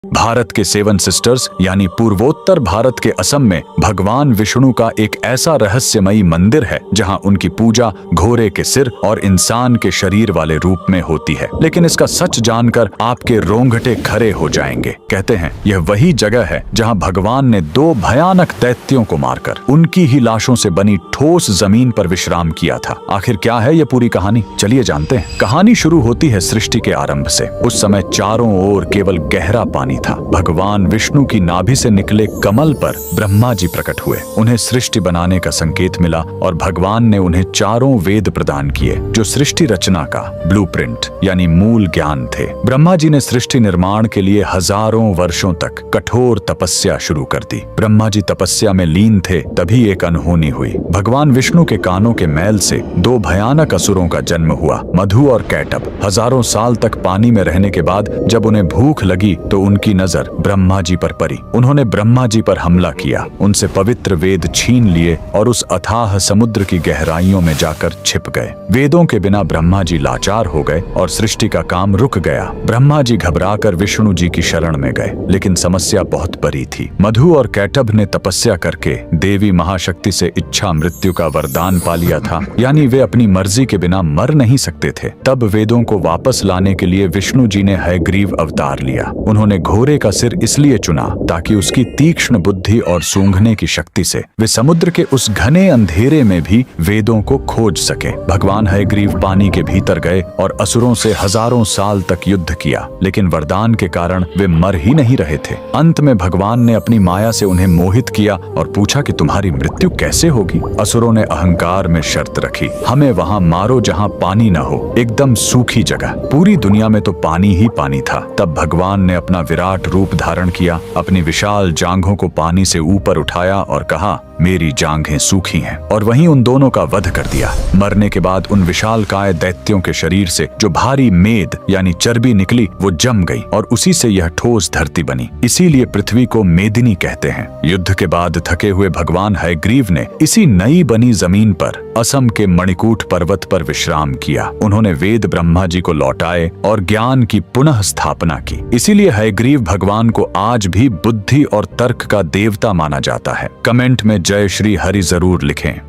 भारत के seven sisters यानी पूर्वोत्तर भारत के असम में भगवान विष्णु का एक ऐसा रहस्यमयी मंदिर है जहां उनकी पूजा घोड़े के सिर और इंसान के शरीर वाले रूप में होती है। लेकिन इसका सच जानकर आपके रोंगटे खड़े हो जाएंगे। कहते हैं यह वही जगह है जहां भगवान ने दो भयानक दैत्यों को मारकर उनकी ही लाशों से बनी ठोस जमीन पर विश्राम किया था। आखिर क्या है यह पूरी कहानी, चलिए जानते हैं। कहानी शुरू होती है सृष्टि के आरंभ से। उस समय चारों ओर केवल गहरा पानी था। भगवान विष्णु की नाभि से निकले कमल पर ब्रह्मा जी प्रकट हुए। उन्हें सृष्टि बनाने का संकेत मिला और भगवान ने उन्हें चारों वेद प्रदान किए जो सृष्टि रचना का ब्लूप्रिंट यानी मूल ज्ञान थे। ब्रह्मा जी ने सृष्टि निर्माण के लिए हजारों वर्षों तक कठोर तपस्या शुरू कर दी। ब्रह्मा जी तपस्या में लीन थे, तभी एक अनहोनी हुई। भगवान विष्णु के कानों के मैल से दो भयानक असुरों का जन्म हुआ, मधु और कैटभ। हजारों साल तक पानी में रहने के बाद जब उन्हें भूख लगी तो उनकी नजर ब्रह्मा जी पर पड़ी। उन्होंने ब्रह्मा जी पर हमला किया, उनसे पवित्र वेद छीन लिए और उस अथाह समुद्र की गहराइयों में जाकर छिप गए। वेदों के बिना ब्रह्मा जी लाचार हो गए और सृष्टि का काम रुक गया। ब्रह्मा जी घबराकर विष्णु जी की शरण में गए, लेकिन समस्या बहुत बड़ी थी। मधु और कैटभ ने तपस्या करके देवी महाशक्ति से इच्छा मृत्यु का वरदान पा लिया था, यानी वे अपनी मर्जी के बिना मर नहीं सकते थे। तब वेदों को वापस लाने के लिए विष्णु जी ने हयग्रीव अवतार लिया। उन्होंने घोड़े का सिर इसलिए चुना ताकि उसकी तीक्ष्ण बुद्धि और सूंघने की शक्ति से वे समुद्र के उस घने अंधेरे में भी वेदों को खोज सके। भगवान हयग्रीव पानी के भीतर गए और असुरों से हजारों साल तक युद्ध किया, लेकिन वरदान के कारण वे मर ही नहीं रहे थे। अंत में भगवान ने अपनी माया से उन्हें मोहित किया और पूछा कि तुम्हारी मृत्यु कैसे होगी। असुरों ने अहंकार में शर्त रखी, हमें वहां मारो जहां पानी न हो, एकदम सूखी जगह। पूरी दुनिया में तो पानी ही पानी था। तब भगवान ने अपना विराट रूप धारण किया, अपनी विशाल जांघों को पानी से ऊपर उठाया और कहा, मेरी जांघें सूखी हैं, और वहीं उन दोनों का वध कर दिया। मरने के बाद उन विशालकाय दैत्यों के शरीर से जो भारी मेद यानी चर्बी निकली वो जम गई और उसी से यह ठोस धरती बनी। इसीलिए पृथ्वी को मेदिनी कहते हैं। युद्ध के बाद थके हुए भगवान हयग्रीव ने इसी नई बनी जमीन पर असम के मणिकूट पर्वत पर विश्राम किया। उन्होंने वेद ब्रह्मा जी को लौटाए और ज्ञान की पुनः स्थापना की। इसीलिए हयग्रीव भगवान को आज भी बुद्धि और तर्क का देवता माना जाता है। कमेंट में जय श्री हरि जरूर लिखें।